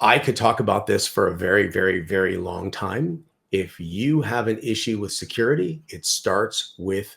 I could talk about this for a very, very, very long time. If you have an issue with security, it starts with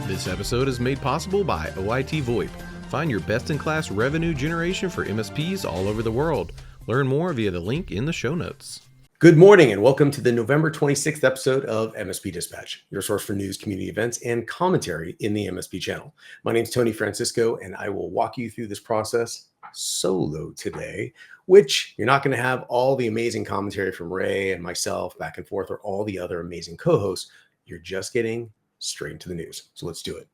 This episode is made possible by OIT VoIP. Find your best-in-class revenue generation for MSPs all over the world. Learn more via the link in the show notes. Good morning and welcome to the November 26th episode of MSP Dispatch, your source for news, community events, and commentary in the MSP channel. My name is Tony Francisco, and I will walk you through this process solo today, which you're not going to have all the amazing commentary from Ray and myself back and forth or all the other amazing co-hosts. You're just getting straight into the news. So let's do it.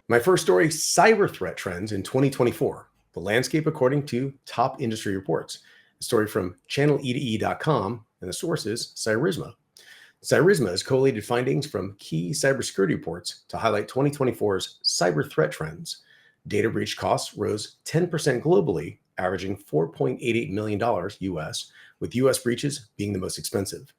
My first story, cyber threat trends in 2024, the landscape according to top industry reports. A story from channelede.com, and the source is Cyrisma. Cyrisma has collated findings from key cybersecurity reports to highlight 2024's cyber threat trends. Data breach costs rose 10% globally, averaging $4.88 million US, with US breaches being the most expensive.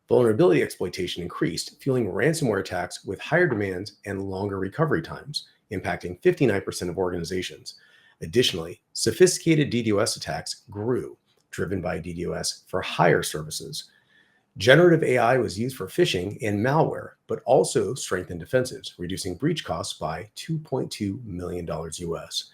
Vulnerability exploitation increased, fueling ransomware attacks with higher demands and longer recovery times, impacting 59% of organizations. Additionally, sophisticated DDoS attacks grew, driven by DDoS for hire services. Generative AI was used for phishing and malware, but also strengthened defenses, reducing breach costs by $2.2 million US.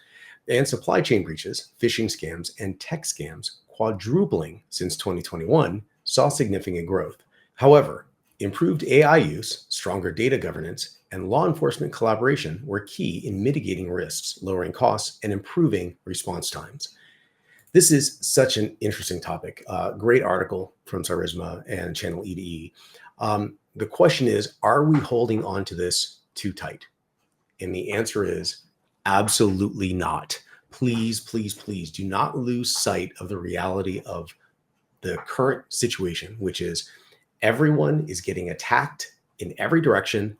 And supply chain breaches, phishing scams, and tech scams, quadrupling since 2021, saw significant growth. However, improved AI use, stronger data governance, and law enforcement collaboration were key in mitigating risks, lowering costs, and improving response times. This is such an interesting topic. Great article from Cyrisma and Channel EDE. The question is, are we holding on to this too tight? And the answer is absolutely not. Please, please, please do not lose sight of the reality of the current situation, which is everyone is getting attacked in every direction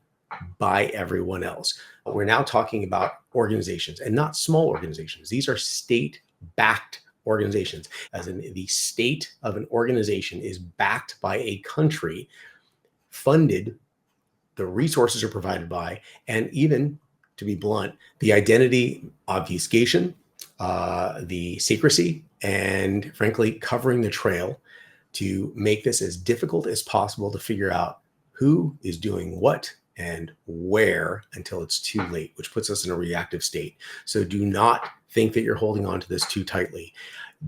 by everyone else. We're now talking about organizations, and not small organizations. These are state-backed organizations, as in the state of an organization is backed by a country, funded, the resources are provided by, and even, to be blunt, the identity obfuscation, the secrecy, and frankly, covering the trail to make this as difficult as possible to figure out who is doing what and where until it's too late, which puts us in a reactive state. So do not think that you're holding on to this too tightly.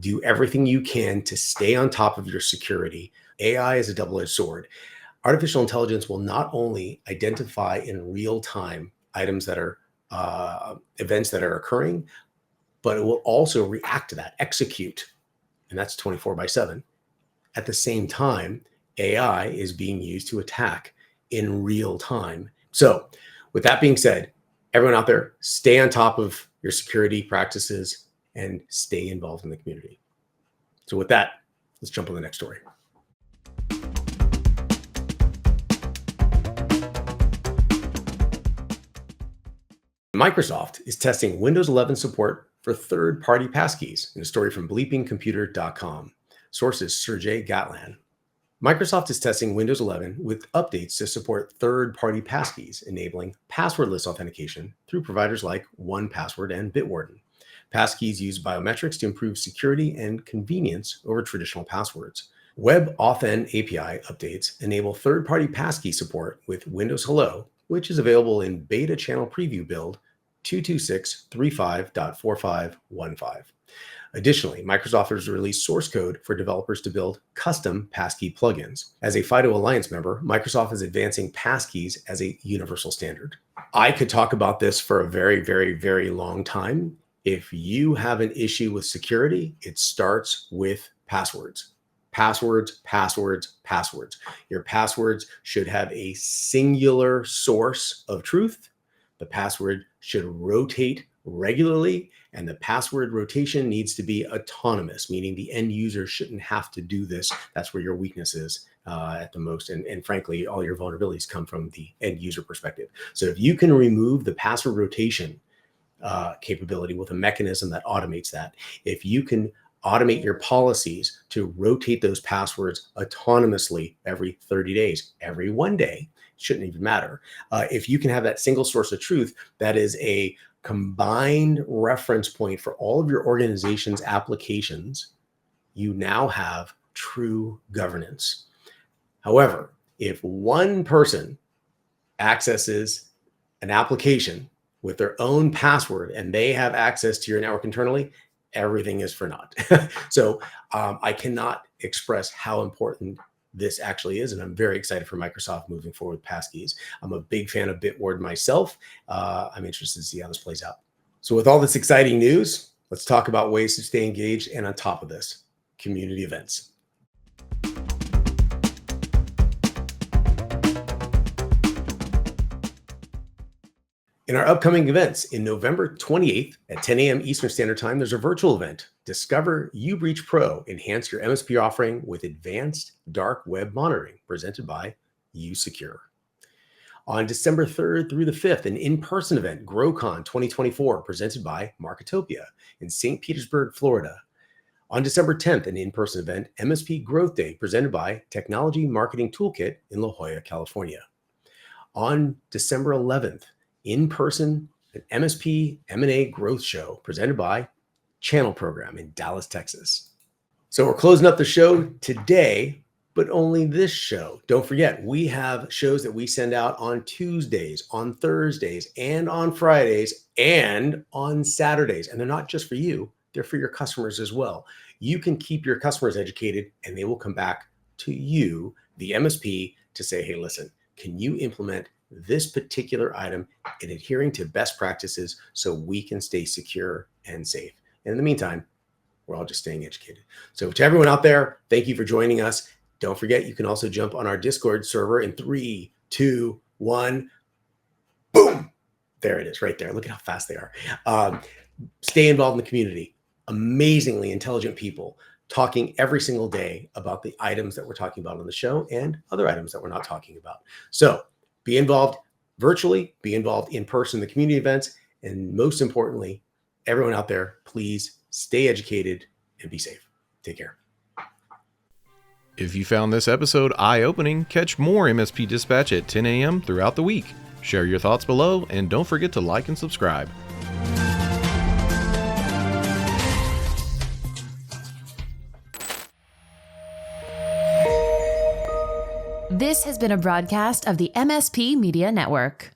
Do everything you can to stay on top of your security. AI is a double-edged sword. Artificial intelligence will not only identify in real time items that are events that are occurring, but it will also react to that, execute, and that's 24/7. At the same time, AI is being used to attack in real time. So with that being said, everyone out there, stay on top of your security practices and stay involved in the community. So with that, let's jump on the next story. Microsoft is testing Windows 11 support for third-party passkeys in a story from bleepingcomputer.com. Source is Sergey Gatlan. Microsoft is testing Windows 11 with updates to support third-party passkeys, enabling passwordless authentication through providers like 1Password and Bitwarden. Passkeys use biometrics to improve security and convenience over traditional passwords. WebAuthn API updates enable third-party passkey support with Windows Hello, which is available in beta channel preview build 226.35.4515. Additionally, Microsoft has released source code for developers to build custom passkey plugins. As a FIDO Alliance member, Microsoft is advancing passkeys as a universal standard. I could talk about this for a very, very, very long time. If you have an issue with security, it starts with passwords. Passwords, passwords, passwords. Your passwords should have a singular source of truth. The password should rotate regularly, and the password rotation needs to be autonomous, meaning the end user shouldn't have to do this. That's where your weakness is at the most. And frankly, all your vulnerabilities come from the end user perspective. So if you can remove the password rotation capability with a mechanism that automates that, if you can automate your policies to rotate those passwords autonomously every 30 days, every 1 day. Shouldn't even matter. If you can have that single source of truth, that is a combined reference point for all of your organization's applications, you now have true governance. However, if one person accesses an application with their own password and they have access to your network internally, everything is for naught. So I cannot express how important this actually is. And I'm very excited for Microsoft moving forward with passkeys. I'm a big fan of Bitward myself. I'm interested to see how this plays out. So with all this exciting news, let's talk about ways to stay engaged and on top of this, community events. In our upcoming events, in November 28th at 10 a.m. Eastern Standard Time, there's a virtual event. Discover UBreach Pro, enhance your MSP offering with advanced dark web monitoring, presented by USecure. On December 3rd through the 5th, an in-person event, GrowCon 2024, presented by Marketopia in St. Petersburg, Florida. On December 10th, an in-person event, MSP Growth Day, presented by Technology Marketing Toolkit in La Jolla, California. On December 11th, in-person, an MSP M&A Growth Show, presented by Channel Program in Dallas, Texas. So we're closing up the show today, but only this show. Don't forget, we have shows that we send out on Tuesdays, on Thursdays, and on Fridays, and on Saturdays. And they're not just for you, they're for your customers as well. You can keep your customers educated, and they will come back to you, the MSP, to say, hey, listen, can you implement this particular item in adhering to best practices so we can stay secure and safe? And in the meantime, we're all just staying educated. So to everyone out there, thank you for joining us. Don't forget, you can also jump on our Discord server in 3, 2, 1. Boom. There it is right there. Look at how fast they are. Stay involved in the community. Amazingly intelligent people talking every single day about the items that we're talking about on the show and other items that we're not talking about. So be involved virtually, be involved in person in the community events, and most importantly, everyone out there, please stay educated and be safe. Take care. If you found this episode eye-opening, catch more MSP Dispatch at 10 a.m. throughout the week. Share your thoughts below, and don't forget to like and subscribe. This has been a broadcast of the MSP Media Network.